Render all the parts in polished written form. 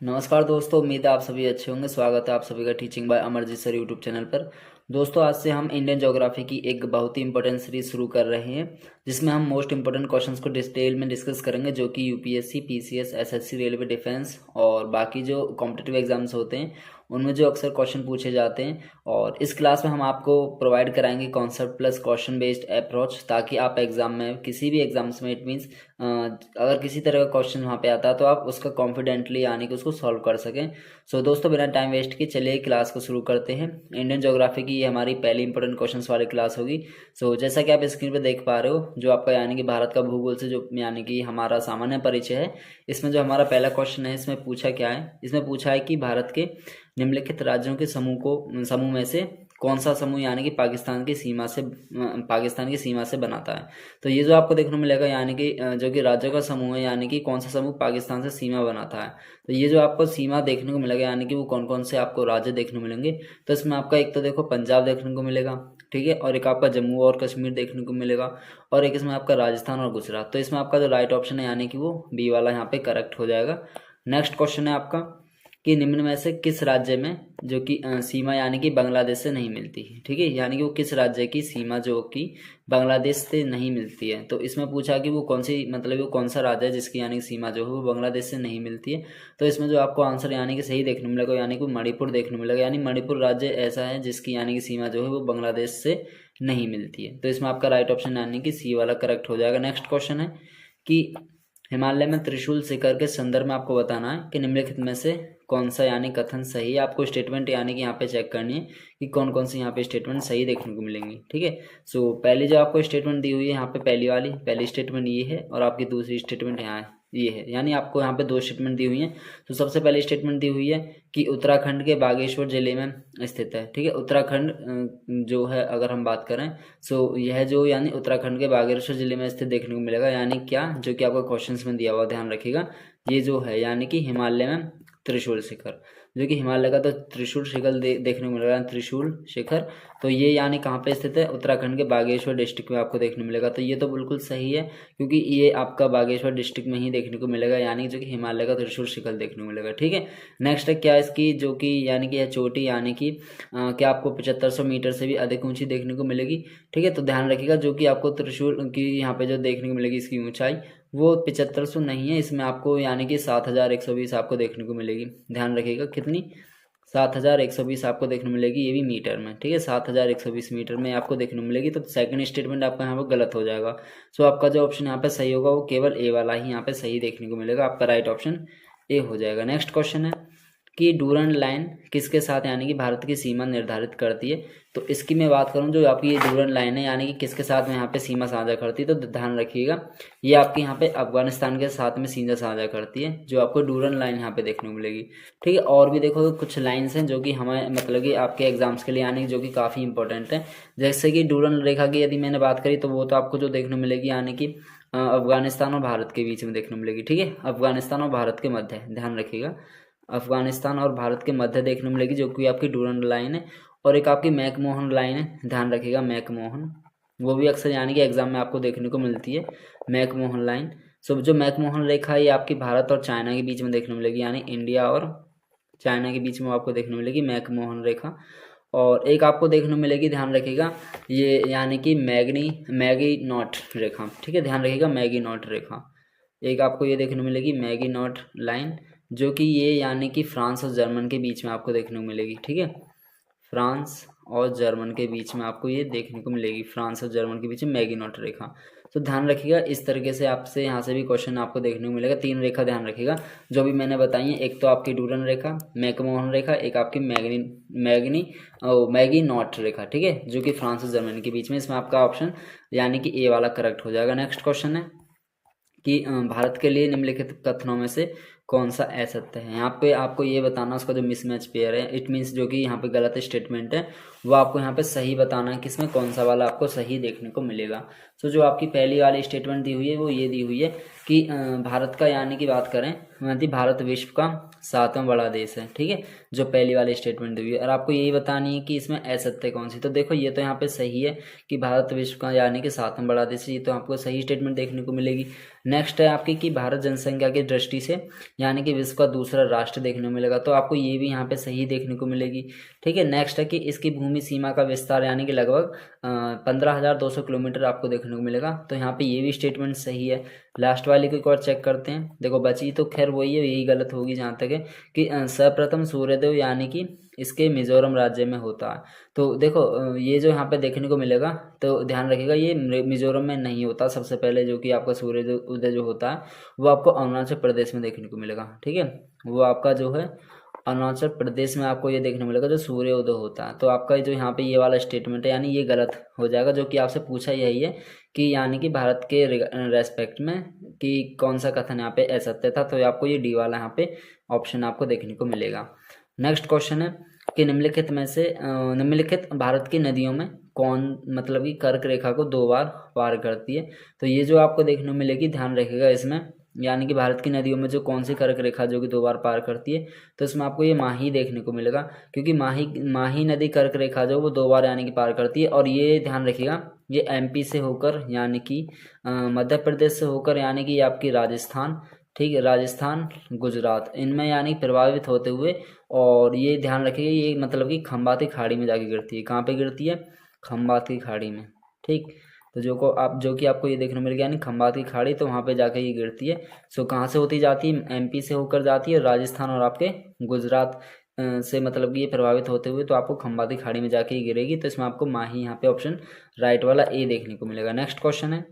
नमस्कार दोस्तों, उम्मीद है आप सभी अच्छे होंगे। स्वागत है आप सभी का teaching bye Amarjeet sir YouTube channel पर। दोस्तों, आज से हम इंडियन ज्योग्राफी की एक बहुत ही इंपॉर्टेंट सीरीज शुरू कर रहे हैं, जिसमें हम मोस्ट इंपॉर्टेंट क्वेश्चंस को डिटेल में डिस्कस करेंगे, जो कि UPSC, PCS, SSC, railway, defence और बाकी जो कॉम्पिटिटिव एग्जाम्स होते हैं उनमें जो अक्सर क्वेश्चन पूछे जाते हैं। और इस क्लास में हम आपको प्रोवाइड कराएंगे concept plus question based approach, ताकि आप एग्जाम में किसी भी एग्जाम्स में इट मीन्स अगर किसी तरह का क्वेश्चन वहाँ पे आता है तो आप उसका कॉन्फिडेंटली यानी कि उसको सॉल्व कर सकें। सो दोस्तों, बिना टाइम वेस्ट किए चलिए क्लास को शुरू करते हैं। इंडियन ज्योग्राफी की ये हमारी पहली इंपॉर्टेंट क्वेश्चंस वाली क्लास होगी। सो जैसा कि आप स्क्रीन पे देख पा रहे हो, जो आपका यानी कि भारत का भूगोल से जो यानी कि हमारा सामान्य परिचय है, इसमें जो हमारा पहला क्वेश्चन है, इसमें पूछा क्या है, इसमें पूछा है कि भारत के निम्नलिखित राज्यों के समूह में से कौन सा समूह यानी कि पाकिस्तान की सीमा से बनाता है। तो ये जो आपको देखने को मिलेगा यानी कि जो कि राज्यों का समूह है, यानी कि कौन सा समूह पाकिस्तान से सीमा बनाता है। तो ये जो आपको सीमा देखने को मिलेगा यानी कि वो कौन कौन से आपको राज्य देखने को मिलेंगे। तो इसमें आपका एक तो देखो पंजाब देखने को मिलेगा, ठीक है, और एक आपका जम्मू और कश्मीर देखने को मिलेगा, और एक इसमें आपका राजस्थान और गुजरात। तो इसमें आपका जो राइट ऑप्शन है यानी कि वो बी वाला यहाँ पे करेक्ट हो जाएगा। नेक्स्ट क्वेश्चन है आपका कि निम्न में से किस राज्य में जो कि सीमा यानी कि बांग्लादेश से नहीं मिलती है, ठीक है, यानी कि वो किस राज्य की सीमा जो कि बांग्लादेश से नहीं मिलती है। तो इसमें पूछा कि वो कौन सी मतलब वो कौन सा राज्य है जिसकी यानी कि सीमा जो है वो बांग्लादेश से नहीं मिलती है। तो इसमें जो आपको आंसर यानी कि सही देखने मिलेगा यानी कि मणिपुर देखने मिलेगा, यानी मणिपुर राज्य ऐसा है जिसकी यानी कि सीमा जो है वो बांग्लादेश से नहीं मिलती है। तो इसमें आपका राइट ऑप्शन यानी कि सी वाला करेक्ट हो जाएगा। नेक्स्ट क्वेश्चन है कि हिमालय में त्रिशूल शिखर के संदर्भ में आपको बताना है कि निम्नलिखित में से कौन सा यानी कथन सही है। आपको स्टेटमेंट यानी कि यहाँ पे चेक करनी है कि कौन कौन सी यहाँ पे स्टेटमेंट सही देखने को मिलेंगी, ठीक है। सो पहली जो आपको स्टेटमेंट दी हुई है यहाँ पे पहली स्टेटमेंट ये है, और आपकी दूसरी स्टेटमेंट यहाँ है ये है, यानी आपको यहाँ पे दो स्टेटमेंट दी हुई है। तो सबसे पहली स्टेटमेंट दी हुई है कि उत्तराखंड के बागेश्वर जिले में स्थित है, ठीक है। उत्तराखंड जो है अगर हम बात करें, सो यह जो यानी उत्तराखंड के बागेश्वर जिले में स्थित देखने को मिलेगा, यानी क्या जो कि आपको क्वेश्चंस में दिया हुआ, ध्यान रखिएगा, ये जो है यानी कि हिमालय में त्रिशूल शिखर, जो कि हिमालय का तो त्रिशूल शिखर देखने को मिलेगा, त्रिशूल शिखर। तो ये यानी कहाँ पे स्थित है, उत्तराखंड के बागेश्वर डिस्ट्रिक्ट में आपको देखने मिलेगा। तो ये तो बिल्कुल सही है, क्योंकि ये आपका बागेश्वर डिस्ट्रिक्ट में ही देखने को मिलेगा, यानी जो कि हिमालय का त्रिशूल शिखर देखने को मिलेगा, ठीक है। नेक्स्ट है क्या इसकी जो कि यानी कि यह चोटी यानी कि क्या आपको 7500 मीटर से भी अधिक ऊंची देखने को मिलेगी, ठीक है। तो ध्यान रखिएगा, जो कि आपको त्रिशूल की यहाँ पे जो देखने को मिलेगी इसकी ऊंचाई वो 7500 नहीं है, इसमें आपको यानी कि 7120 आपको देखने को मिलेगी। ध्यान रखिएगा कितनी, 7120 आपको देखने मिलेगी, ये भी मीटर में, ठीक है, 7120 मीटर में आपको देखने मिलेगी। तो सेकंड स्टेटमेंट आपका यहाँ पर गलत हो जाएगा। सो आपका जो ऑप्शन यहाँ पे सही होगा वो केवल ए वाला ही यहाँ पे सही देखने को मिलेगा, आपका राइट ऑप्शन ए हो जाएगा। नेक्स्ट क्वेश्चन है कि डूरन लाइन किसके साथ यानी कि भारत की सीमा निर्धारित करती है। तो इसकी मैं बात करूं, जो आपकी ये डूरन लाइन है यानी कि किसके साथ में यहाँ पे सीमा साझा करती है, तो ध्यान रखिएगा ये आपके यहाँ पे अफगानिस्तान के साथ में सीमा साझा करती है, जो आपको डूरन लाइन यहाँ पे देखने को मिलेगी, ठीक है। और भी देखो कुछ लाइन्स हैं जो कि हमें मतलब कि आपके एग्जाम्स के लिए यानी कि जो कि काफ़ी इंपॉर्टेंट है। जैसे कि डूरन रेखा की यदि मैंने बात करी तो वो तो आपको जो देखने मिलेगी यानी कि अफगानिस्तान और भारत के बीच में देखने मिलेगी, ठीक है, अफगानिस्तान और भारत के मध्य, ध्यान रखिएगा, अफगानिस्तान और भारत के मध्य देखने मिलेगी, जो कि आपकी डूरन लाइन है। और एक आपकी मैकमोहन लाइन है, ध्यान रखिएगा मैकमोहन, वो भी अक्सर यानी कि एग्जाम में आपको देखने को मिलती है मैकमोहन लाइन। सो जो मैकमोहन रेखा है ये आपकी भारत और चाइना के बीच में देखने मिलेगी, यानी इंडिया और चाइना के बीच में आपको देखने मिलेगी मैकमोहन रेखा। और एक आपको देखने मिलेगी, ध्यान रखिएगा, ये यानी कि मैगी नॉट रेखा, ठीक है, ध्यान रखिएगा मैगी नॉट रेखा, एक आपको ये देखने मिलेगी मैगी नॉट लाइन, जो कि ये यानी कि फ्रांस और जर्मन के बीच में आपको देखने को मिलेगी, ठीक है, फ्रांस और जर्मन के बीच में आपको ये देखने को मिलेगी, फ्रांस और जर्मन के बीच में मैगी नॉट रेखा। तो ध्यान रखिएगा इस तरीके से आपसे यहाँ से भी क्वेश्चन आपको देखने को मिलेगा। तीन रेखा ध्यान रखिएगा जो भी मैंने बताई है, एक तो आपकी डूरन रेखा, मैकमोहन रेखा, एक आपकी मैगी नॉट रेखा, ठीक है, जो कि फ्रांस और जर्मनी के बीच में। इसमें आपका ऑप्शन यानी कि ए वाला करेक्ट हो जाएगा। नेक्स्ट क्वेश्चन है कि भारत के लिए निम्नलिखित कथनों में से कौन सा असत्य है। यहाँ पे आपको ये बताना उसका जो मिसमैच पेयर है, इट मीन्स जो कि यहाँ पे गलत स्टेटमेंट है वो आपको यहाँ पे सही बताना है, किसमें कौन सा वाला आपको सही देखने को मिलेगा। तो जो आपकी पहली वाली स्टेटमेंट दी हुई है वो ये दी हुई है कि भारत का यानी कि बात करें मतलब भारत विश्व का 7वां बड़ा देश है, ठीक है, जो पहली वाली स्टेटमेंट दी हुई है। और आपको यही बतानी है कि इसमें असत्य कौन सी। तो देखो ये तो यहाँ पे सही है कि भारत विश्व का यानी कि 7वां बड़ा देश है, ये तो आपको सही स्टेटमेंट देखने को मिलेगी। नेक्स्ट है आपकी कि भारत जनसंख्या की दृष्टि से यानी कि विश्व का दूसरा राष्ट्र देखने को मिलेगा, तो आपको ये भी यहाँ पे सही देखने को मिलेगी, ठीक है। नेक्स्ट है कि इसकी भूमि सीमा का विस्तार यानी कि लगभग 15,200 किलोमीटर आपको देखने को मिलेगा, तो यहाँ पे ये भी स्टेटमेंट सही है। लास्ट वाली को एक और चेक करते हैं। देखो बची तो खैर वही है, यही गलत होगी जहाँ तक है कि सर्वप्रथम सूर्योदय यानी कि इसके मिजोरम राज्य में होता है। तो देखो ये जो यहाँ पे देखने को मिलेगा तो ध्यान रखिएगा ये मिजोरम में नहीं होता। सबसे पहले जो कि आपका सूर्योदय उदय जो होता है वो आपको अरुणाचल प्रदेश में देखने को मिलेगा, ठीक है। वो आपका जो है अरुणाचल प्रदेश में आपको ये देखने को मिलेगा जो सूर्योदय होता है। तो आपका जो यहाँ पे ये वाला स्टेटमेंट है यानी ये गलत हो जाएगा, जो कि आपसे पूछा यही है कि यानी कि भारत के रेस्पेक्ट में कि कौन सा कथन यहाँ पे असत्य था, तो आपको ये डी वाला यहाँ पे ऑप्शन आपको देखने को मिलेगा। नेक्स्ट क्वेश्चन है कि निम्नलिखित में से निम्नलिखित भारत की नदियों में कौन मतलब कि कर्क रेखा को 2 बार पार करती है। तो ये जो आपको देखने को मिलेगी ध्यान रखिएगा इसमें यानी कि भारत की नदियों में जो कौन सी कर्क रेखा जो कि 2 बार पार करती है, तो इसमें आपको ये माही देखने को मिलेगा, क्योंकि माही नदी कर्क रेखा जो वो 2 बार यानी कि पार करती है। और ये ध्यान रखिएगा ये एमपी से होकर यानी कि मध्य प्रदेश से होकर यानी कि आपकी राजस्थान, ठीक है, राजस्थान गुजरात इनमें यानी प्रभावित होते हुए, और ये ध्यान रखिएगा ये मतलब कि खंबाती खाड़ी में जाके गिरती है। कहाँ पे गिरती है? खंबात की खाड़ी में, ठीक। तो जो कि आपको ये देखने मिल गया यानी खंबात की खाड़ी, तो वहाँ पे जाके ये गिरती है। सो कहाँ से होती जाती है? एमपी से होकर जाती है, राजस्थान और आपके गुजरात से मतलब कि ये प्रभावित होते हुए तो आपको खंबाती खाड़ी में जाके ही गिरेगी। तो इसमें आपको माही यहाँ पे ऑप्शन राइट वाला ए देखने को मिलेगा। नेक्स्ट क्वेश्चन है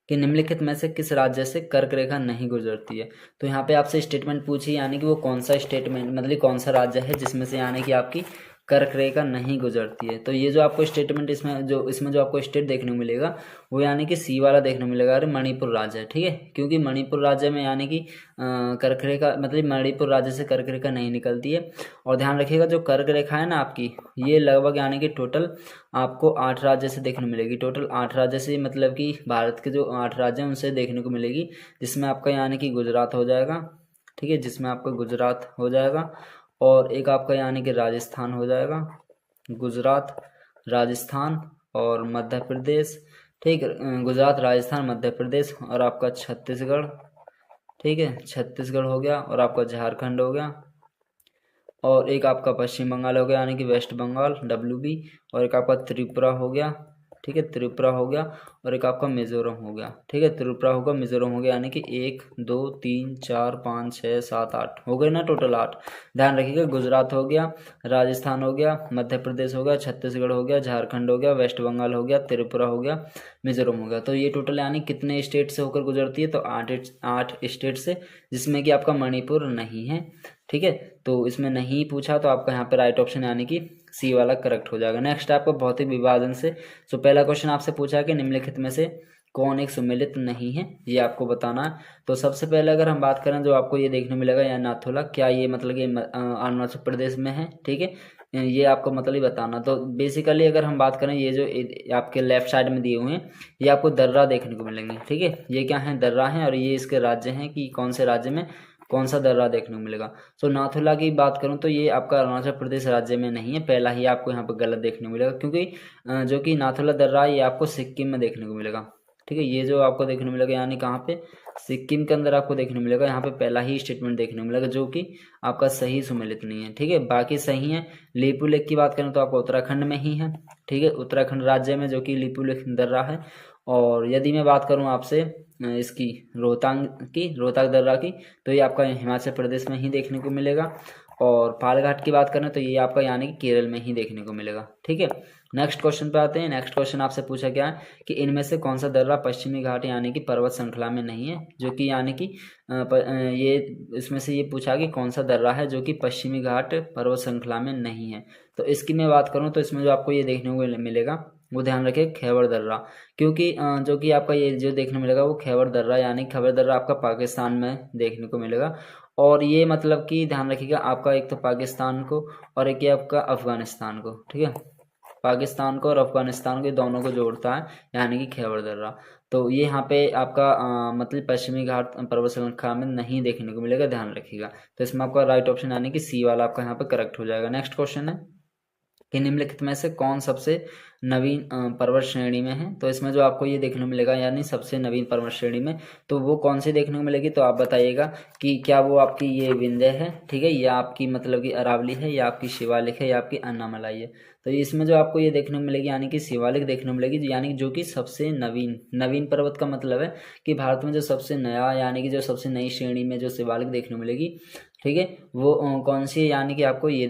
कि निम्नलिखित में से किस राज्य से कर्क रेखा नहीं गुजरती है। तो यहाँ पे आपसे स्टेटमेंट पूछी यानी कि वो कौन सा स्टेटमेंट मतलब कौन सा राज्य है जिसमें से यानी कि आपकी कर्क रेखा नहीं गुजरती है। तो ये जो आपको स्टेटमेंट इसमें जो आपको स्टेट देखने को मिलेगा वो यानी कि सी वाला देखने को मिलेगा, अरे मणिपुर राज्य है, ठीक है, क्योंकि मणिपुर राज्य में यानी कि कर्क रेखा मतलब मणिपुर राज्य से कर्क रेखा नहीं निकलती है। और ध्यान रखिएगा जो कर्क रेखा है ना आपकी ये लगभग यानी कि टोटल आपको 8 राज्य से देखने को मिलेगी। टोटल 8 राज्य से मतलब कि भारत के जो 8 राज्य हैं उनसे देखने को मिलेगी, जिसमें आपका यानी कि गुजरात हो जाएगा, ठीक है, जिसमें आपका गुजरात हो जाएगा और एक आपका यानी कि राजस्थान हो जाएगा, गुजरात राजस्थान और मध्य प्रदेश, ठीक है, गुजरात राजस्थान मध्य प्रदेश और आपका छत्तीसगढ़, ठीक है, छत्तीसगढ़ हो गया और आपका झारखंड हो गया और एक आपका पश्चिम बंगाल हो गया यानी कि वेस्ट बंगाल WB और एक आपका त्रिपुरा हो गया, ठीक है, त्रिपुरा हो गया और एक आपका मिजोरम हो गया, ठीक है, त्रिपुरा होगा मिजोरम हो गया यानी कि 1 2 3 4 5 6 7 8 हो गए ना, टोटल 8। ध्यान रखिएगा गुजरात हो गया, राजस्थान हो गया, मध्य प्रदेश हो गया, छत्तीसगढ़ हो गया, झारखंड हो गया, वेस्ट बंगाल हो गया, त्रिपुरा हो गया, मिजोरम हो गया। तो ये टोटल यानी कितने स्टेट से होकर गुजरती है? तो 8 स्टेट से, जिसमें कि आपका मणिपुर नहीं है, ठीक है। तो इसमें नहीं पूछा तो आपका यहाँ पे राइट ऑप्शन यानी कि सी वाला करेक्ट हो जाएगा। नेक्स्ट आपको भौतिक विभाजन से, तो पहला क्वेश्चन आपसे पूछा कि निम्नलिखित में से कौन एक सुमेलित नहीं है, ये आपको बताना है। तो सबसे पहले अगर हम बात करें जो आपको ये देखने मिलेगा या नाथुला, क्या ये मतलब ये अरुणाचल प्रदेश में है, ठीक है, ये आपको मतलब ही बताना। तो बेसिकली अगर हम बात करें ये जो आपके लेफ्ट साइड में दिए हुए हैं ये आपको दर्रा देखने को मिलेंगे, ठीक है, ये क्या है? दर्रा है और ये इसके राज्य हैं कि कौन से राज्य में कौन सा दर्रा देखने को मिलेगा। सो नाथुला की बात करूं तो ये आपका अरुणाचल प्रदेश राज्य में नहीं है, पहला ही आपको यहाँ पर गलत देखने को मिलेगा, क्योंकि जो कि नाथुला दर्रा ये आपको सिक्किम में देखने को मिलेगा, ठीक है, ये जो आपको देखने को मिलेगा यानी कहाँ पे? सिक्किम के अंदर आपको देखने को मिलेगा। यहाँ पे पहला ही स्टेटमेंट देखने को मिलेगा जो कि आपका सही सुमेलित नहीं है, ठीक है, बाकी सही है। लिपू लेक की बात करें तो आपको उत्तराखंड में ही है, ठीक है, उत्तराखंड राज्य में जो कि लिपू लेक दर्रा है। और यदि मैं बात करूँ आपसे इसकी रोहतांग दर्रा की, तो ये आपका हिमाचल प्रदेश में ही देखने को मिलेगा। और पालघाट की बात करें तो ये आपका यानी कि केरल में ही देखने को मिलेगा, ठीक है। नेक्स्ट क्वेश्चन पे आते हैं। नेक्स्ट क्वेश्चन आपसे पूछा गया है कि इनमें से कौन सा दर्रा पश्चिमी घाट यानी कि पर्वत श्रृंखला में नहीं है, जो कि यानी कि ये इसमें से ये पूछा कि कौन सा दर्रा है जो कि पश्चिमी घाट पर्वत श्रृंखला में नहीं है। तो इसकी मैं बात करूँ तो इसमें जो आपको ये देखने को मिलेगा वो ध्यान रखिए खैबर दर्रा, क्योंकि जो कि आपका ये जो देखने मिलेगा वो खैबर दर्रा यानी खैबर दर्रा आपका पाकिस्तान में देखने को मिलेगा। और ये मतलब कि ध्यान रखिएगा आपका एक तो पाकिस्तान को और एक ये आपका अफगानिस्तान को, ठीक है। पाकिस्तान को और अफगानिस्तान को, दोनों को जोड़ता है, यानी कि खैबर दर्रा। तो ये यहाँ पे आपका मतलब पश्चिमी घाट पर्वत श्रृंखला में नहीं देखने को मिलेगा, ध्यान रखिएगा। तो इसमें आपका राइट ऑप्शन यानी कि सी वाला आपका यहाँ पे करेक्ट हो जाएगा। नेक्स्ट क्वेश्चन है कि निम्नलिखित में से कौन सबसे नवीन पर्वत श्रेणी में है। तो इसमें जो आपको ये देखने को मिलेगा यानी सबसे नवीन पर्वत श्रेणी में, तो वो कौन सी देखने को मिलेगी, तो आप बताइएगा कि क्या वो आपकी ये विंध्य है, ठीक है, या आपकी मतलब कि अरावली है, या आपकी शिवालिक है, या आपकी अन्नामलाई है। तो इसमें जो आपको ये देखने को मिलेगी यानी कि शिवालिक देखने को मिलेगी, यानी जो कि सबसे नवीन पर्वत का मतलब है कि भारत में जो सबसे नया यानी कि जो सबसे नई श्रेणी में जो शिवालिक देखने को मिलेगी, ठीक है, वो कौन सी है, यानी कि आपको ये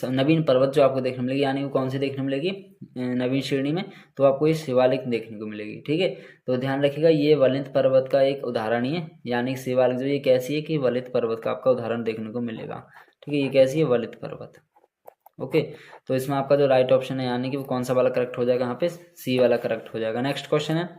नवीन पर्वत जो आपको देखने मिलेगी, यानी वो कौन सी देखने मिलेगी नवीन श्रेणी में, तो आपको ये शिवालिक देखने को मिलेगी, ठीक है। तो ध्यान रखिएगा ये वलित पर्वत का एक उदाहरण ही है, यानी शिवालिक जो ये कैसी है कि वलित पर्वत का आपका उदाहरण देखने को मिलेगा, ठीक है, ये कैसी है, वलित पर्वत। ओके, तो इसमें आपका जो राइट ऑप्शन है यानी कि वो कौन सा वाला करेक्ट हो जाएगा, यहाँ पे सी वाला करेक्ट हो जाएगा। नेक्स्ट क्वेश्चन है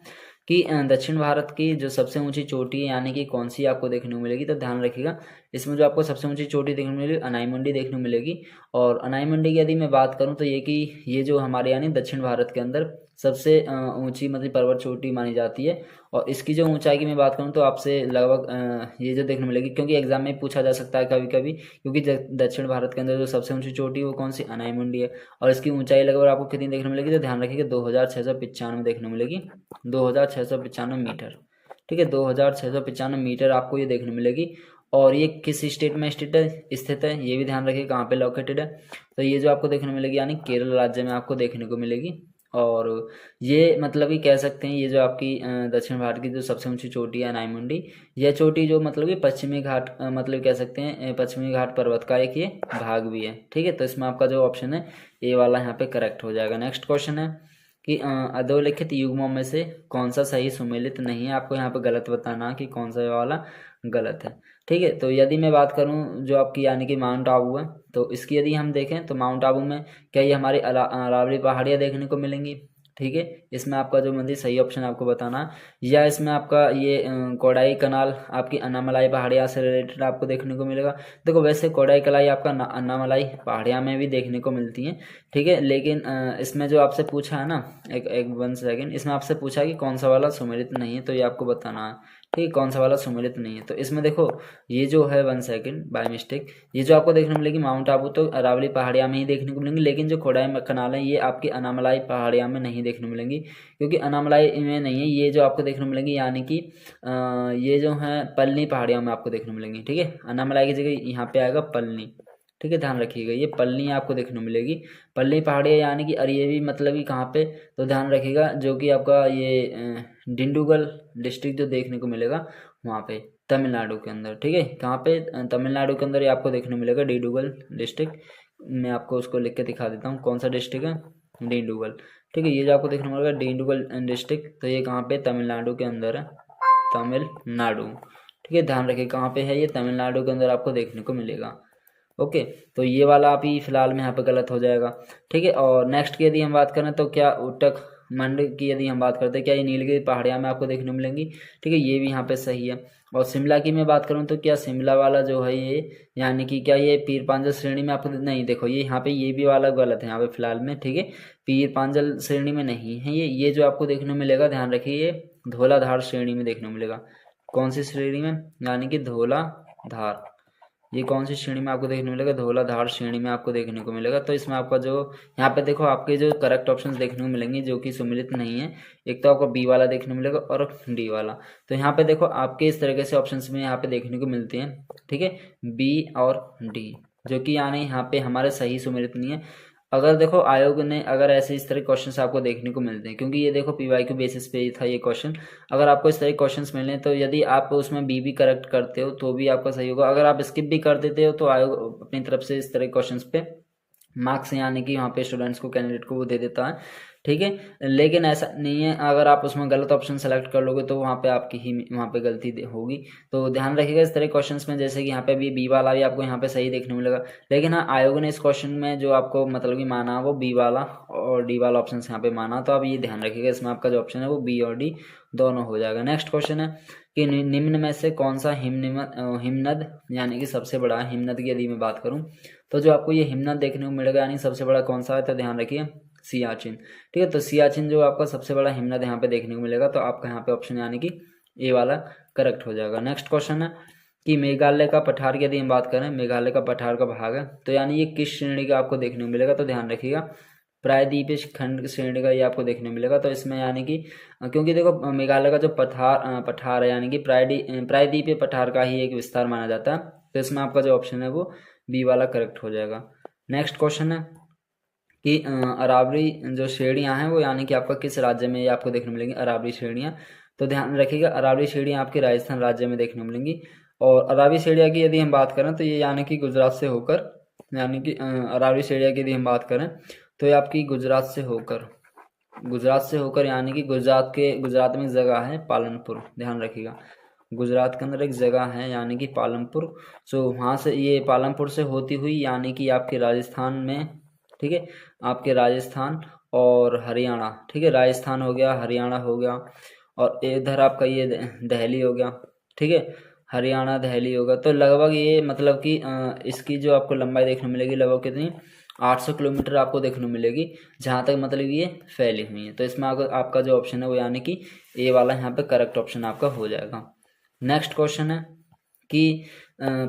कि दक्षिण भारत की जो सबसे ऊंची चोटी है यानी कि कौन सी आपको देखने को मिलेगी। तो ध्यान रखिएगा इसमें जो आपको सबसे ऊंची चोटी देखने को मिलेगी अनाईमुंडी देखने को मिलेगी। और अनाईमुंडी की यदि मैं बात करूं तो ये जो हमारे यानी दक्षिण भारत के अंदर सबसे ऊंची मतलब पर्वत चोटी मानी जाती है। और इसकी जो ऊंचाई की मैं बात करूं तो आपसे लगभग ये जो देखने मिलेगी, क्योंकि एग्जाम में पूछा जा सकता है कभी कभी, क्योंकि दक्षिण भारत के अंदर जो सबसे ऊंची चोटी है वो कौन सी, अनाईमुंडी है। और इसकी ऊंचाई लगभग आपको कितनी देखने मिलेगी, तो ध्यान रखिएगा 2695 देखने मिलेगी, 2695 मीटर, ठीक है, 2695 मीटर आपको ये देखने मिलेगी। और ये किस स्टेट में स्थित है ये भी ध्यान रखिए, कहाँ पे लोकेटेड है। तो ये जो आपको देखने मिलेगी यानी केरल राज्य में आपको देखने को मिलेगी। और ये मतलब कि कह सकते हैं ये जो आपकी दक्षिण भारत की जो सबसे ऊंची चोटी है अनाईमुंडी, यह चोटी जो मतलब कि पश्चिमी घाट मतलब कह सकते हैं पश्चिमी घाट पर्वत का एक ये भाग भी है, ठीक है। तो इसमें आपका जो ऑप्शन है ए वाला यहाँ पे करेक्ट हो जाएगा। नेक्स्ट क्वेश्चन है कि अधोलिखित युग्मों में से कौन सा सही सुमेलित नहीं है। आपको यहाँ पे गलत बताना कि कौन सा वाला गलत है, ठीक है। तो यदि मैं बात करूँ जो आपकी यानी कि माउंट आबू है, तो इसकी यदि हम देखें तो माउंट आबू में क्या ये हमारी अरावली पहाड़ियाँ देखने को मिलेंगी, ठीक है। इसमें आपका जो मंदिर सही ऑप्शन आपको बताना है, या इसमें आपका ये कोडाई कनाल आपकी अन्नामलाई पहाड़ियाँ से रिलेटेड आपको देखने को मिलेगा। देखो वैसे कोडाई कलाई आपका अन्नामलाई पहाड़ियाँ में भी देखने को मिलती हैं, ठीक है, लेकिन इसमें जो आपसे पूछा है ना, एक 1 सेकेंड, इसमें आपसे पूछा कि कौन सा वाला सुमेलित नहीं है, तो ये आपको बताना है, ठीक है, कौन सा वाला सुमेलित नहीं है। तो इसमें देखो ये जो है 1 सेकेंड बाय मिस्टेक, ये जो आपको देखने को मिलेगी माउंट आबू तो अरावली पहाड़ियाँ में ही देखने को मिलेंगी, लेकिन जो कोडाई कनाल है ये आपकी अन्नामलाई पहाड़ियाँ में नहीं देखने को मिलेंगी, क्योंकि अन्नामलाई में नहीं है। ये जो आपको देखने को मिलेंगी यानी कि ये जो है पलनी पहाड़ियों में आपको देखने को मिलेंगी, ठीक है। अन्नामलाई की जगह यहाँ पे आएगा पलनी, ठीक है, ध्यान रखिएगा ये पलनी आपको देखने को मिलेगी। पलनी पहाड़ियाँ यानी कि, और ये भी मतलब कि कहाँ पे, तो ध्यान रखिएगा जो कि आपका ये डिंडुगल डिस्ट्रिक्ट जो देखने को मिलेगा वहाँ पे तमिलनाडु के अंदर, ठीक है, कहाँ पे तमिलनाडु के अंदर ये आपको देखने को मिलेगा डिंडुगल डिस्ट्रिक्ट। मैं आपको उसको लिख के दिखा देता हूँ कौन सा डिस्ट्रिक्ट है, डिंडुगल, ठीक है। ये जो आपको देखने को मिलेगा डिंडुगल डिस्ट्रिक्ट, तो ये कहाँ पे तमिलनाडु के अंदर है, तमिलनाडु, ठीक है, ध्यान रखिए कहाँ पे है ये, तमिलनाडु के अंदर आपको देखने को मिलेगा। ओके, तो ये वाला आप ही फिलहाल में यहाँ पे गलत हो जाएगा, ठीक है। और नेक्स्ट की यदि हम बात करें तो क्या उटक मंड की यदि हम बात करते हैं, क्या ये नीलगिरी पहाड़ियाँ में आपको देखने को मिलेंगी, ठीक है, ये भी यहाँ पे सही है। और शिमला की मैं बात करूँ तो क्या शिमला वाला जो है ये यानी कि क्या ये पीर पांजल श्रेणी में आपको नहीं, देखो ये यहाँ पे ये भी वाला गलत है यहाँ पे फिलहाल में, ठीक है, पीर पांजल श्रेणी में नहीं है ये जो आपको देखने को मिलेगा, ध्यान रखिए ये धौलाधार श्रेणी में देखने को मिलेगा। कौन सी श्रेणी में, यानी कि धौलाधार, ये कौन सी श्रेणी में आपको देखने मिलेगा, धौलाधार श्रेणी में आपको देखने को मिलेगा। तो इसमें आपका जो यहाँ पे देखो आपके जो करेक्ट ऑप्शंस देखने को मिलेंगे जो कि सुमिलित नहीं है, एक तो आपको बी वाला देखने को मिलेगा और डी वाला। तो यहाँ पे देखो आपके इस तरीके से ऑप्शंस में यहाँ पे देखने को मिलते हैं, ठीक है, बी और डी, जो कि यानी यहाँ पे हमारे सही सुमिलित नहीं है। अगर देखो आयोग ने अगर ऐसे इस तरह क्वेश्चंस आपको देखने को मिलते हैं, क्योंकि ये देखो पीवाईक्यू बेसिस पे ही था ये क्वेश्चन, अगर आपको इस तरह क्वेश्चंस मिले तो यदि आप उसमें बी भी करेक्ट करते हो तो भी आपका सही होगा, अगर आप स्किप भी कर देते हो तो आयोग अपनी तरफ से इस तरह क्वेश्चंस पे मार्क्स यानी कि वहाँ पे स्टूडेंट्स को कैंडिडेट को वो दे देता है, ठीक है, लेकिन ऐसा नहीं है, अगर आप उसमें गलत ऑप्शन सेलेक्ट कर लोगे तो वहाँ पे आपकी ही वहाँ पे गलती होगी। तो ध्यान रखिएगा इस तरह क्वेश्चंस में, जैसे कि यहाँ पे भी बी वाला भी आपको यहाँ पे सही देखने को मिलेगा, लेकिन हाँ आयोग ने इस क्वेश्चन में जो आपको मतलब कि माना वो बी वाला और डी वाला ऑप्शन यहाँ पे माना, तो आप ये ध्यान रखिएगा इसमें आपका जो ऑप्शन है वो बी और डी दोनों हो जाएगा। नेक्स्ट क्वेश्चन है कि निम्न में से कौन सा हिमनद यानी कि सबसे बड़ा हिमनद की यदि मैं बात करूँ तो जो आपको ये हिमनद देखने को मिलेगा यानी सबसे बड़ा कौन सा है, तो ध्यान रखिए सियाचिन। ठीक है, तो सियाचिन जो आपका सबसे बड़ा हिमनद यहाँ पे देखने को मिलेगा, तो आपका यहाँ पे ऑप्शन यानी कि ए वाला करेक्ट हो जाएगा। नेक्स्ट क्वेश्चन है कि मेघालय का पठार की यदि हम बात करें, मेघालय का पठार का भाग है, तो यानी ये किस श्रेणी का आपको देखने को मिलेगा, तो ध्यान रखिएगा प्रायद्वीपीय खंड श्रेणी का ये आपको देखने को मिलेगा। तो इसमें यानी कि क्योंकि देखो मेघालय का जो पठार है यानी कि प्रायद्वीपीय पठार का ही एक विस्तार माना जाता है, तो इसमें आपका जो ऑप्शन है वो बी वाला करेक्ट हो जाएगा। नेक्स्ट क्वेश्चन है कि अरावली जो श्रेणियाँ हैं वो यानी कि आपका किस राज्य में ये आपको देखने मिलेंगी अरावली श्रेणियाँ, तो ध्यान रखिएगा अरावली श्रेणियाँ आपके राजस्थान राज्य में देखने को मिलेंगी। और अरावली श्रेणियाँ की यदि हम बात करें तो ये यानी कि गुजरात से होकर, यानी कि अरावली श्रेणियाँ की यदि हम बात करें तो ये आपकी गुजरात से होकर यानी कि गुजरात में एक जगह है पालनपुर, ध्यान रखिएगा गुजरात के अंदर एक जगह है यानी कि पालनपुर। सो वहाँ से ये पालनपुर से होती हुई यानी कि आपके राजस्थान में, ठीक है, आपके राजस्थान और हरियाणा, ठीक है, राजस्थान हो गया, हरियाणा हो गया, और इधर आपका ये दिल्ली हो गया, ठीक है, हरियाणा दिल्ली होगा। तो लगभग ये मतलब कि इसकी जो आपको लंबाई देखने मिलेगी लगभग कितनी 800 किलोमीटर आपको देखने मिलेगी, जहाँ तक मतलब ये फैली हुई है। तो इसमें आपका जो ऑप्शन है वो यानी कि ए वाला यहाँ पे करेक्ट ऑप्शन आपका हो जाएगा। नेक्स्ट क्वेश्चन है कि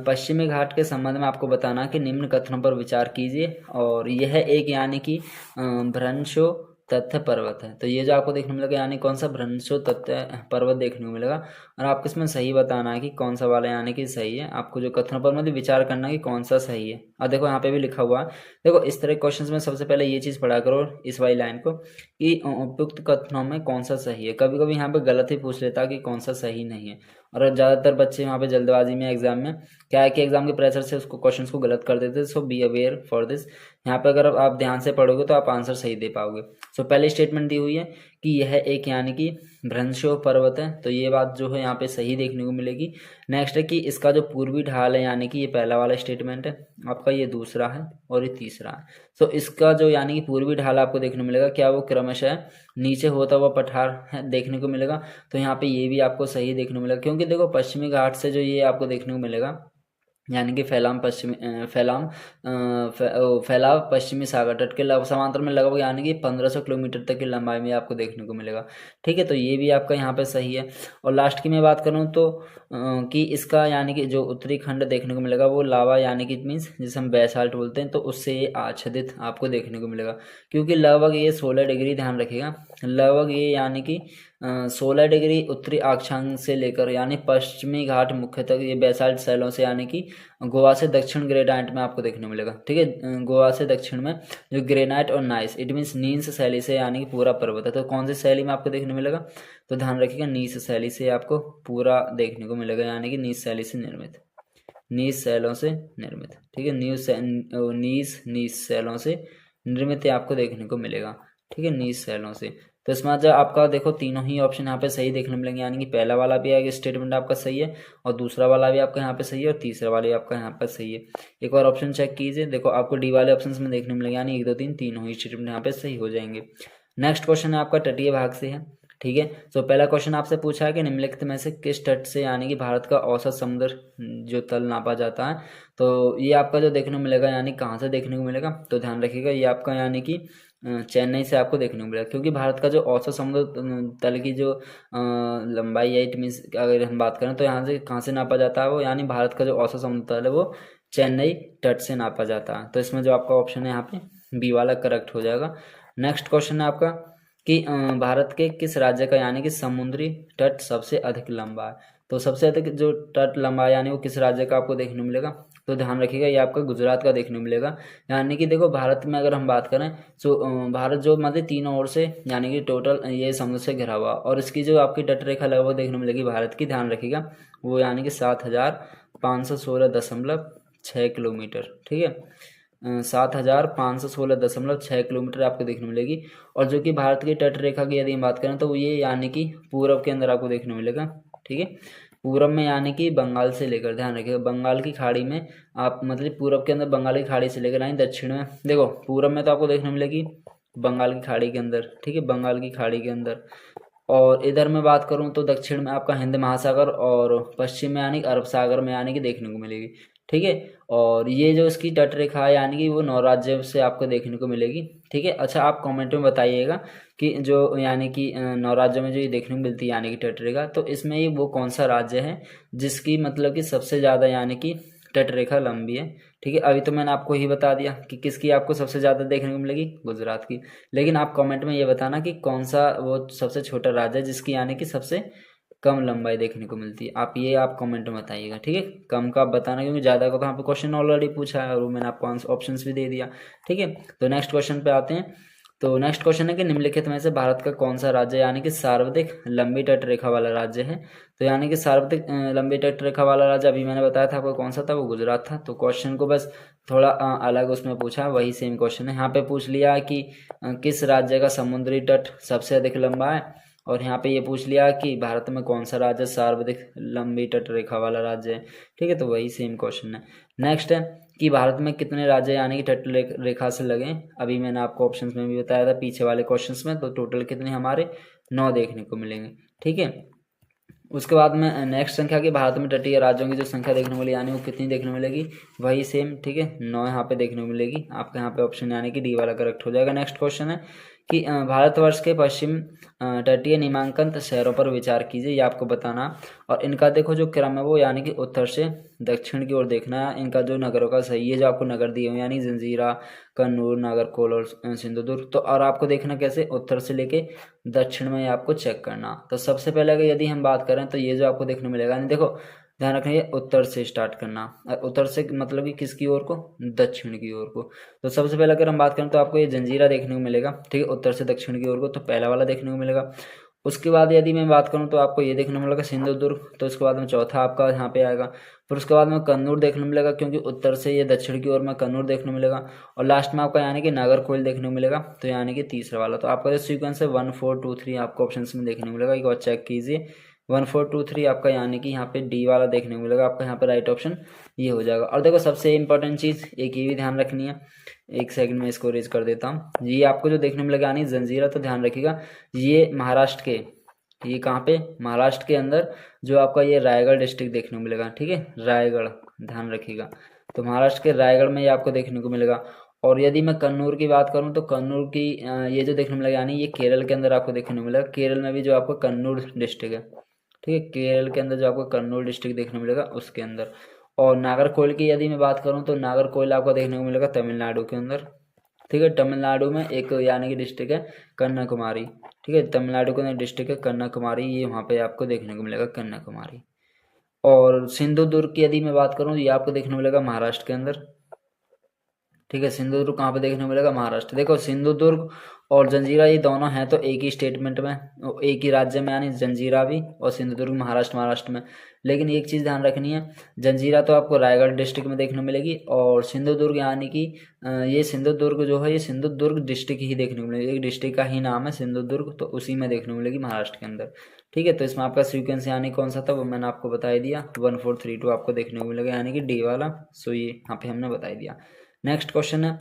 पश्चिमी घाट के संबंध में आपको बताना कि निम्न कथनों पर विचार कीजिए, और यह एक यानी कि भ्रंशो तथ्य पर्वत है। तो ये जो आपको देखने मिलेगा यानी कौन सा भ्रंशो तथ्य पर्वत देखने को मिलेगा, और आपको इसमें सही बताना है कि कौन सा वाला यानी कि सही है। आपको जो कथनों पर मतलब विचार करना है कि कौन सा सही है। और देखो यहाँ पे भी लिखा हुआ है, देखो इस तरह के क्वेश्चन में सबसे पहले ये चीज़ पढ़ा करो इस वाली लाइन को कि उपयुक्त कथनों में कौन सा सही है। कभी कभी यहाँ पे गलत ही पूछ लेता कि कौन सा सही नहीं है, और ज़्यादातर बच्चे वहाँ पे जल्दबाजी में एग्जाम में क्या है कि एग्जाम के प्रेशर से उसको क्वेश्चंस को गलत कर देते हैं। सो बी अवेयर फॉर दिस। यहाँ पे अगर आप ध्यान से पढ़ोगे तो आप आंसर सही दे पाओगे। सो पहली स्टेटमेंट दी हुई है कि यह एक यानी कि भ्रंशो पर्वत है, तो ये बात जो है यहाँ पे सही देखने को मिलेगी। नेक्स्ट है कि इसका जो पूर्वी ढाल है यानी कि ये पहला वाला स्टेटमेंट है आपका, ये दूसरा है और ये तीसरा है। सो इसका जो यानी कि पूर्वी ढाल आपको देखने को मिलेगा, क्या वो क्रमशः नीचे होता हुआ पठार है देखने को मिलेगा। तो यहाँ पे ये भी आपको सही देखने को मिलेगा, क्योंकि देखो पश्चिमी घाट से जो ये आपको देखने को मिलेगा यानी कि फैलाव पश्चिमी सागर तट के समांतर में लगभग यानी कि 1500 किलोमीटर तक की लंबाई में आपको देखने को मिलेगा। ठीक है, तो ये भी आपका यहाँ पे सही है। और लास्ट की मैं बात करूँ तो कि इसका यानी कि जो उत्तरी खंड देखने को मिलेगा वो लावा यानी कि मीन्स जिसे हम बेसाल्ट बोलते हैं, तो उससे ये आच्छादित आपको देखने को मिलेगा, क्योंकि लगभग ये 16 डिग्री, ध्यान रखिएगा लगभग ये यानी कि 16 डिग्री उत्तरी अक्षांश से लेकर यानी पश्चिमी घाट मुख्यतः ये बेसाल्ट शैलों से यानी कि गोवा से दक्षिण ग्रेनाइट में आपको देखने को मिलेगा। ठीक है, गोवा से दक्षिण में जो ग्रेनाइट और नाइस इट मीन्स नीस शैली से यानी कि पूरा पर्वत है। तो कौन सी शैली में आपको देखने मिलेगा, तो ध्यान रखिएगा नीस शैली से आपको पूरा देखने को मिलेगा, यानी कि नीस शैली से निर्मित, नीस शैलों से निर्मित। ठीक है, नीस शैलों से निर्मित आपको देखने को मिलेगा। ठीक है, नीस शैलों से। तो इसमें जो आपका देखो तीनों ही ऑप्शन यहाँ पे सही देखने मिलेंगे, यानी कि पहला वाला भी है स्टेटमेंट आपका सही है, और दूसरा वाला भी आपका यहाँ पे सही है, और तीसरा वाला भी आपका यहाँ पे सही है। एक और ऑप्शन चेक कीजिए, देखो आपको डी वाले ऑप्शन में देखने मिलेंगे, यानी 1 2 3 तीनों ही स्टेटमेंट यहाँ पे सही हो जाएंगे। नेक्स्ट क्वेश्चन है आपका तटीय भाग से है। ठीक है, तो पहला क्वेश्चन आपसे पूछा है कि निम्नलिखित में से किस तट से यानी कि भारत का औसत समुद्र जो तल नापा जाता है, तो ये आपका जो देखने को मिलेगा यानी कहाँ से देखने को मिलेगा, तो ध्यान रखिएगा ये आपका यानी कि चेन्नई से आपको देखने को मिलेगा, क्योंकि भारत का जो औसत समुद्र तल की जो लंबाई है इट मीन्स अगर हम बात करें तो यहाँ से कहाँ से नापा जाता है वो, यानी भारत का जो औसत समुद्र तल है वो चेन्नई तट से नापा जाता है। तो इसमें जो आपका ऑप्शन है यहाँ पे बी वाला करेक्ट हो जाएगा। नेक्स्ट क्वेश्चन है आपका कि भारत के किस राज्य का यानी कि समुद्री तट सबसे अधिक लंबा है, तो सबसे अधिक जो तट लंबा है यानी वो किस राज्य का आपको देखने को मिलेगा, तो ध्यान रखिएगा ये आपका गुजरात का देखने को मिलेगा। यानी कि देखो भारत में अगर हम बात करें तो भारत जो मतलब तीनों ओर से यानी कि टोटल ये समुद्र से घिरा हुआ, और इसकी जो आपकी तट रेखा लगभग देखने को मिलेगी भारत की, ध्यान रखिएगा वो यानी कि 7516.6 किलोमीटर। ठीक है, 7516.6 किलोमीटर आपको देखने को मिलेगी। और जो कि भारत की तट रेखा की यदि हम बात करें तो ये यानी कि पूरब के अंदर आपको देखने को मिलेगा। ठीक है, पूरब में यानी कि बंगाल से लेकर, ध्यान रखिएगा बंगाल की खाड़ी में आप मतलब पूरब के अंदर बंगाल की खाड़ी से लेकर यानी दक्षिण में, देखो पूरब में तो आपको देखने मिलेगी बंगाल की खाड़ी के अंदर। ठीक है, बंगाल की खाड़ी के अंदर, और इधर मैं बात करूं तो दक्षिण में आपका हिंद महासागर, और पश्चिम में यानी अरब सागर में यानी कि देखने को मिलेगी। ठीक है। और ये जो इसकी तटरेखा है यानी कि वो 9 राज्यों से आपको देखने को मिलेगी। ठीक है। अच्छा, आप कमेंट में बताइएगा कि जो यानी कि 9 राज्यों में जो ये देखने को मिलती है यानी कि तटरेखा, तो इसमें ये वो कौन सा राज्य है जिसकी मतलब कि सबसे ज़्यादा यानी कि तटरेखा लंबी है। ठीक है। अभी तो मैंने आपको ही बता दिया कि किसकी आपको सबसे ज़्यादा देखने को मिलेगी, गुजरात की। लेकिन आप कमेंट में ये बताना कि कौन सा वो सबसे छोटा राज्य है जिसकी यानी कि सबसे कम लंबाई देखने को मिलती है। आप कमेंट में बताइएगा। ठीक है। कम का आप बताना, क्योंकि ज़्यादा का तो यहाँ पे क्वेश्चन ऑलरेडी पूछा है और वो मैंने आपको ऑप्शंस भी दे दिया। ठीक है। तो नेक्स्ट क्वेश्चन पे आते हैं। तो नेक्स्ट क्वेश्चन है कि निम्नलिखित में से भारत का कौन सा राज्य यानी कि सर्वाधिक लंबी तटरेखा वाला राज्य है। तो यानी कि सर्वाधिक लंबी तटरेखा वाला राज्य अभी मैंने बताया था आपको कौन सा था, वो गुजरात था। तो क्वेश्चन को बस थोड़ा अलग उसमें पूछा, वही सेम क्वेश्चन है। यहाँ पे पूछ लिया कि किस राज्य का समुद्री तट सबसे अधिक लंबा है, और यहाँ पे ये पूछ लिया कि भारत में कौन सा राज्य सर्वाधिक लंबी तटरेखा वाला राज्य है। ठीक है। तो वही सेम क्वेश्चन है। नेक्स्ट है कि भारत में कितने राज्य यानी कि तट रेखा से लगे। अभी मैंने आपको ऑप्शंस में भी बताया था पीछे वाले क्वेश्चंस में। तो टोटल कितने हमारे 9 देखने को मिलेंगे। ठीक है। उसके बाद में नेक्स्ट संख्या की भारत में तटीय राज्यों की जो संख्या देखने को मिली यानी वो कितनी देखने को मिलेगी, वही सेम। ठीक है। 9 यहाँ पे देखने को मिलेगी आपका। यहाँ पे ऑप्शन यानी कि डी वाला करेक्ट हो जाएगा। नेक्स्ट क्वेश्चन है कि भारतवर्ष के पश्चिम तटीय नामांकन शहरों पर विचार कीजिए, ये आपको बताना। और इनका देखो जो क्रम है वो यानी कि उत्तर से दक्षिण की ओर देखना है। इनका जो नगरों का सही है, जो आपको नगर दिए हुए यानी जंजीरा, कन्नूर, नागरकोल और सिंधुदुर्ग। तो और आपको देखना कैसे, उत्तर से लेके दक्षिण में आपको चेक करना। तो सबसे पहले अगर यदि हम बात करें तो ये जो आपको देखने मिलेगा, यानी देखो ध्यान रखना, ये उत्तर से स्टार्ट करना। उत्तर से मतलब कि किसकी ओर को, दक्षिण की ओर को। तो सबसे पहले अगर हम बात करें तो आपको ये जंजीरा देखने को मिलेगा। ठीक है। उत्तर से दक्षिण की ओर को, तो पहला वाला देखने को मिलेगा। उसके बाद यदि मैं बात करूं तो आपको ये देखने को मिलेगा सिंधुदुर्ग। तो इसके बाद में चौथा आपका यहाँ पे आएगा। फिर उसके बाद में कन्नूर देखने को मिलेगा, क्योंकि उत्तर से ये दक्षिण की ओर में कन्नूर देखने को मिलेगा। और लास्ट में आपका यानी कि नागरकोइल देखने को मिलेगा। तो यानी कि तीसरा वाला। तो आपका जो सीक्वेंस है 1 4 2 3 आपको ऑप्शन में देखने को मिलेगा। एक बार चेक कीजिए, 1 4 2 3 आपका यानी कि यहाँ पे डी वाला देखने को मिलेगा आपका। यहाँ पे राइट ऑप्शन ये हो जाएगा। और देखो सबसे इंपॉर्टेंट चीज़ एक ये भी ध्यान रखनी है, एक सेकंड में इसको रेज कर देता हूँ। ये आपको जो देखने में मिलेगा यानी जंजीरा, तो ध्यान रखिएगा ये महाराष्ट्र के, ये कहाँ पे, महाराष्ट्र के अंदर जो आपका ये रायगढ़ डिस्ट्रिक्ट देखने को मिलेगा। ठीक है। रायगढ़, ध्यान रखिएगा। तो महाराष्ट्र के रायगढ़ में ये आपको देखने को मिलेगा। और यदि मैं कन्नूर की बात करूं तो कन्नूर की ये जो देखने को मिलेगा यानी ये केरल के अंदर आपको देखने को मिलेगा। केरल में भी जो आपको कन्नूर डिस्ट्रिक्ट है। ठीक है। केरल के अंदर जो आपको कन्नूर डिस्ट्रिक्ट देखने को मिलेगा उसके अंदर। और नागरकोइल की यदि मैं बात करूं तो नागरकोइल आपको देखने को मिलेगा तमिलनाडु के अंदर। ठीक है। तमिलनाडु में एक यानी कि डिस्ट्रिक्ट है कन्याकुमारी। ठीक है। तमिलनाडु के अंदर डिस्ट्रिक्ट है कन्याकुमारी, ये वहाँ पे आपको देखने को मिलेगा कन्याकुमारी। और सिंधुदुर्ग की यदि मैं बात करूँ, ये आपको देखने को मिलेगा महाराष्ट्र के अंदर। ठीक है। सिंधुदुर्ग कहाँ पे देखने को मिलेगा, महाराष्ट्र। देखो सिंधुदुर्ग और जंजीरा ये दोनों हैं तो एक ही स्टेटमेंट में, एक ही राज्य में, यानी जंजीरा भी और सिंधुदुर्ग महाराष्ट्र में। लेकिन एक चीज़ ध्यान रखनी है, जंजीरा तो आपको रायगढ़ डिस्ट्रिक्ट में देखने को मिलेगी, और सिंधुदुर्ग यानी कि ये सिंधुदुर्ग जो है ये सिंधुदुर्ग डिस्ट्रिक्ट ही देखने को मिलेगी। एक डिस्ट्रिक्ट का ही नाम है सिंधुदुर्ग, तो उसी में देखने को मिलेगी महाराष्ट्र के अंदर। ठीक है। तो इसमें आपका सीक्वेंस यानी कौन सा था वो मैंने आपको बता ही दिया, 1 4 3 2 आपको देखने को मिलेगा यानी कि डी वाला। सो ये यहाँ पे हमने बता दिया। नेक्स्ट क्वेश्चन है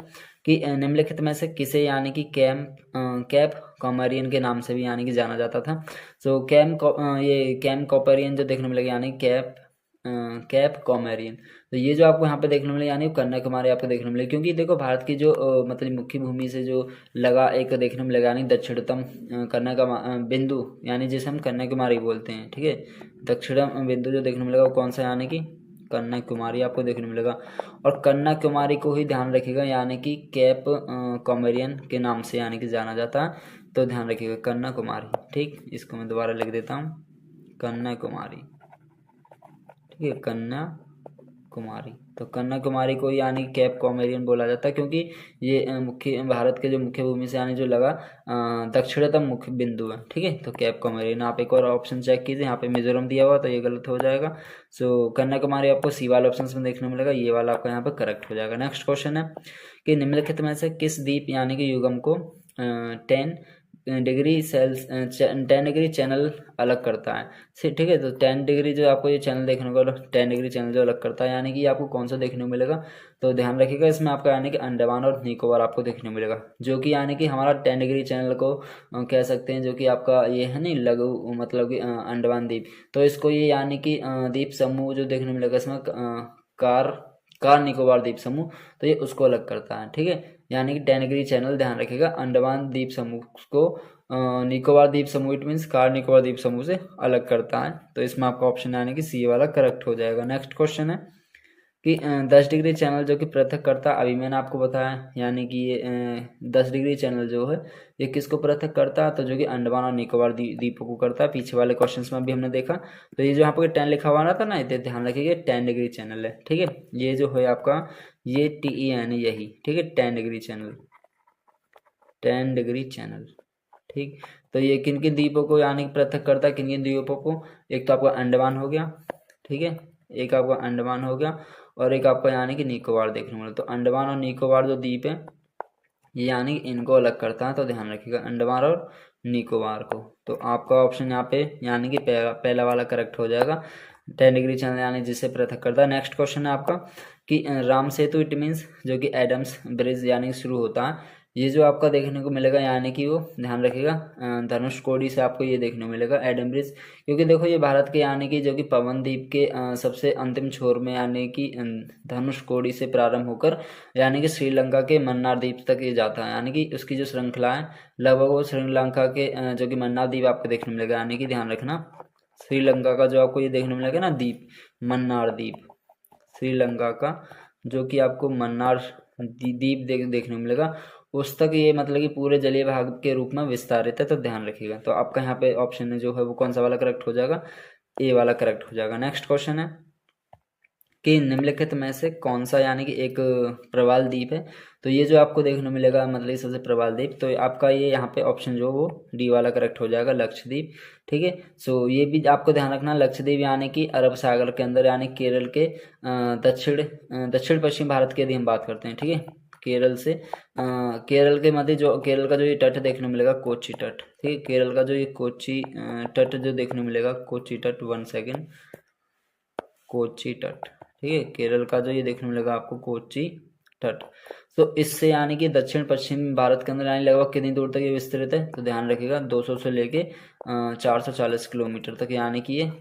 कि निम्नलिखित में से किसे यानी कि कैप कॉमरियन के नाम से भी यानी कि जाना जाता था। सो ये कैप कॉमरियन जो देखने मिलेगा यानी कैप कॉमरियन। तो ये जो आपको यहाँ पे देखने मिलेगा यानी कन्याकुमारी आपको देखने मिलेगा, क्योंकि देखो भारत की जो मतलब मुख्य भूमि से जो लगा एक देखने मिलेगा यानी दक्षिणतम कन्याकुमारी बिंदु, यानी जिसे हम कन्याकुमारी बोलते हैं। ठीक है। दक्षिणतम बिंदु जो देखने मिलेगा वो कौन सा, यानी कि कन्याकुमारी आपको देखने मिलेगा। और कन्याकुमारी को ही ध्यान रखिएगा यानी कि कैप कॉमरियन के नाम से यानी कि जाना जाता है। तो ध्यान रखिएगा कन्याकुमारी। ठीक, इसको मैं दोबारा लिख देता हूँ, कन्याकुमारी। ठीक है। कन्याकुमारी, तो कन्याकुमारी को यानी कैप कॉमेरियन बोला जाता है, क्योंकि ये मुख्य भारत के जो मुख्य भूमि से यानी जो लगा दक्षिणतम मुख्य बिंदु है। ठीक है। तो कैप कॉमेरियन। आप एक और ऑप्शन चेक कीजिए, यहाँ पे मिजोरम दिया हुआ तो ये गलत हो जाएगा। सो कन्याकुमारी आपको सी वाला ऑप्शन में देखने मिलेगा, ये वाला आपका यहाँ पे करेक्ट हो जाएगा। नेक्स्ट क्वेश्चन है कि निम्नलिखित में से किस द्वीप यानी कि युगम को 10 डिग्री चैनल अलग करता है। ठीक है। तो 10 डिग्री जो आपको ये चैनल देखने को 10 डिग्री चैनल जो अलग करता है यानी कि आपको कौन सा देखने को मिलेगा, तो ध्यान रखिएगा इसमें आपका यानी कि अंडमान और निकोबार आपको देखने को मिलेगा, जो कि यानी कि हमारा 10 डिग्री चैनल को कह सकते हैं, जो कि आपका ये है नहीं लघु मतलब कि अंडमान द्वीप। तो इसको ये यानी कि द्वीप समूह जो देखने को मिलेगा इसमें कार कार निकोबार द्वीप समूह, तो ये उसको अलग करता है, ठीक है। यानी कि 10 डिग्री चैनल ध्यान रखिएगा, अंडमान द्वीप समूह को निकोबार द्वीप समूह इट मीन्स कार निकोबार द्वीप समूह से अलग करता है। तो इसमें आपका ऑप्शन यानी कि सी वाला करेक्ट हो जाएगा। नेक्स्ट क्वेश्चन है कि 10 डिग्री चैनल जो कि पृथक करता, अभी मैंने आपको बताया, यानी कि ये 10 डिग्री चैनल जो है ये किसको पृथक करता है, तो जो कि अंडमान और निकोबार द्वीपों को करता है। पीछे वाले क्वेश्चंस में भी हमने देखा। तो ये जो यहाँ पर 10 लिखा हुआ ना था ना, इसे ध्यान रखिएगा, 10 डिग्री चैनल है, ठीक है। ये जो है आपका ये TEN यही, ठीक है, 10 डिग्री चैनल, 10 डिग्री चैनल, ठीक। तो ये किन किन द्वीपों को यानी कि पृथक करता है, किन किन द्वीपों को, एक तो आपका अंडमान हो गया, ठीक है, एक आपका अंडमान हो गया और एक आपका यानी कि निकोबार देखने मिला। तो अंडमान और निकोबार जो द्वीप है ये यानी इनको अलग करता है, तो ध्यान रखिएगा अंडमान और निकोबार को। तो आपका ऑप्शन यहाँ पे यानी कि पहला वाला करेक्ट हो जाएगा, 10 डिग्री चैनल यानी जिससे पृथक करता है। नेक्स्ट क्वेश्चन है आपका कि राम सेतु इट मीन्स जो कि एडम्स ब्रिज यानी शुरू होता है, ये जो आपका देखने को मिलेगा यानी कि वो ध्यान रखिएगा धनुषकोडी से आपको ये देखने को मिलेगा एडम ब्रिज। क्योंकि देखो ये भारत के यानी कि जो कि पवन द्वीप के सबसे अंतिम छोर में यानी कि धनुषकोडी से प्रारंभ होकर यानी कि श्रीलंका के मन्नार द्वीप तक ये जाता है, यानी कि उसकी जो श्रृंखला है लगभग वो श्रीलंका के जो कि मन्नार द्वीप आपको देखने मिलेगा, यानी कि ध्यान रखना श्रीलंका का जो आपको ये देखने मिलेगा ना द्वीप, मन्नार द्वीप, श्रीलंका का जो कि आपको मन्नार द्वीप देखने मिलेगा, उस तक ये मतलब कि पूरे जलीय भाग के रूप में विस्तारित है, तो ध्यान रखिएगा। तो आपका यहाँ पे ऑप्शन जो है वो कौन सा वाला करेक्ट हो जाएगा, ए वाला करेक्ट हो जाएगा। नेक्स्ट क्वेश्चन है कि निम्नलिखित में से कौन सा यानी कि एक प्रवाल द्वीप है, तो ये जो आपको देखने मिलेगा मतलब सबसे प्रवाल द्वीप, तो आपका ये यहाँ पे ऑप्शन जो वो डी वाला करेक्ट हो जाएगा, लक्षद्वीप, ठीक है। सो ये भी आपको ध्यान रखना, लक्षद्वीप यानी कि अरब सागर के अंदर यानी केरल के दक्षिण पश्चिम भारत की यदि हम बात करते हैं, ठीक है, केरल से केरल के मध्य जो केरल का जो ये तट देखने मिलेगा कोची तट, ठीक है, केरल का जो ये कोची तट जो देखने मिलेगा कोची तट, 1 सेकेंड, कोची तट, ठीक है, केरल का जो ये देखने मिलेगा आपको कोची तट। तो इससे यानी कि दक्षिण पश्चिम भारत के अंदर यानी लगभग कितनी दूर तक ये विस्तृत है, तो ध्यान रखिएगा 200 से लेके 440 किलोमीटर तक यानी कि ये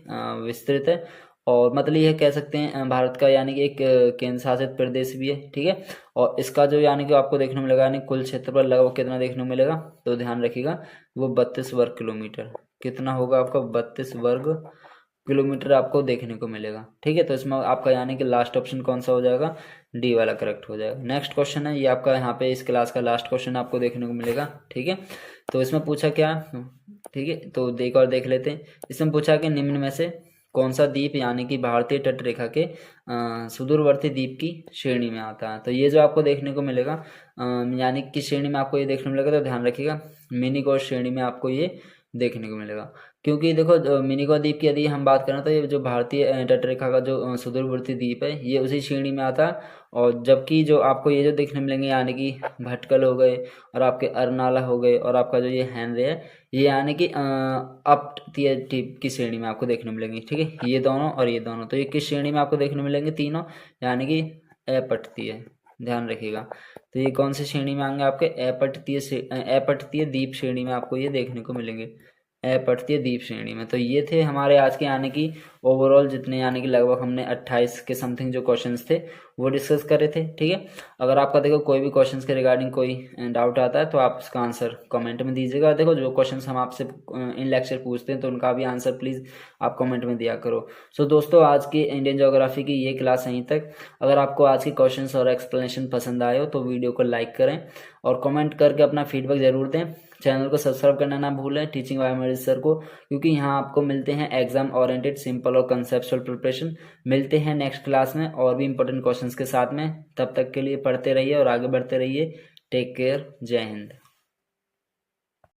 विस्तृत है। और मतलब यह कह सकते हैं भारत का यानी कि एक केंद्र शासित प्रदेश भी है, ठीक है। और इसका जो यानी कि आपको देखने मिलेगा यानी कुल क्षेत्रफल लगभग कितना देखने को मिलेगा, तो ध्यान रखिएगा वो 32 वर्ग किलोमीटर, कितना होगा आपका 32 वर्ग किलोमीटर आपको देखने को मिलेगा, ठीक है। तो इसमें आपका यानी कि लास्ट ऑप्शन कौन सा हो जाएगा, डी वाला करेक्ट हो जाएगा। नेक्स्ट क्वेश्चन है ये आपका यहाँ पे इस क्लास का लास्ट क्वेश्चन आपको देखने को मिलेगा, ठीक है। तो इसमें पूछा क्या, ठीक है, तो एक और देख लेते हैं। इसमें पूछा कि निम्न में से कौन सा द्वीप यानी कि भारतीय तट रेखा के सुदूरवर्ती द्वीप की श्रेणी में आता है, तो ये जो आपको देखने को मिलेगा यानी किस श्रेणी में आपको ये देखने को मिलेगा, तो ध्यान रखिएगा मिनिकॉय श्रेणी में आपको ये देखने को मिलेगा। क्योंकि देखो मिनिकॉय द्वीप की यदि हम बात करें तो ये जो भारतीय तटरेखा का जो सुदूरवर्ती द्वीप है ये उसी श्रेणी में आता है। और जबकि जो आपको ये जो देखने मिलेंगे यानी कि भटकल हो गए और आपके अरनाला हो गए और आपका जो ये हैंनरे है ये यानी कि अपतटीय द्वीप की श्रेणी में आपको देखने मिलेंगे, ठीक है, ये दोनों और ये दोनों। तो ये किस श्रेणी में आपको देखने मिलेंगे तीनों, यानी कि अपतटीय, ध्यान रखिएगा। तो ये कौन सी श्रेणी में आएंगे आपके अपतटीय द्वीप श्रेणी में आपको ये देखने को मिलेंगे, अपतटीय द्वीप श्रेणी में। तो ये थे हमारे आज के यानी कि ओवरऑल जितने यानी कि लगभग हमने 28 के समथिंग जो क्वेश्चंस थे वो डिस्कस करे थे, ठीक है। अगर आपका देखो कोई भी क्वेश्चंस के रिगार्डिंग कोई डाउट आता है तो आप उसका आंसर कमेंट में दीजिएगा। देखो जो क्वेश्चंस हम आपसे इन लेक्चर पूछते हैं तो उनका भी आंसर प्लीज़ आप कमेंट में दिया करो। सो दोस्तों आज की इंडियन ज्योग्राफी की ये क्लास यहीं तक। अगर आपको आज की क्वेश्चंस और एक्सप्लेनेशन पसंद आए हो तो वीडियो को लाइक करें और कमेंट करके अपना फीडबैक जरूर दें। चैनल को सब्सक्राइब करना ना भूलें टीचिंग बायोमेडिसिन सर को, क्योंकि यहाँ आपको मिलते हैं एग्जाम ओरिएंटेड सिंपल और कंसेप्चुअल प्रिपरेशन। मिलते हैं नेक्स्ट क्लास में और भी इंपॉर्टेंट क्वेश्चंस के साथ में। तब तक के लिए पढ़ते रहिए और आगे बढ़ते रहिए। टेक केयर, जय हिंद।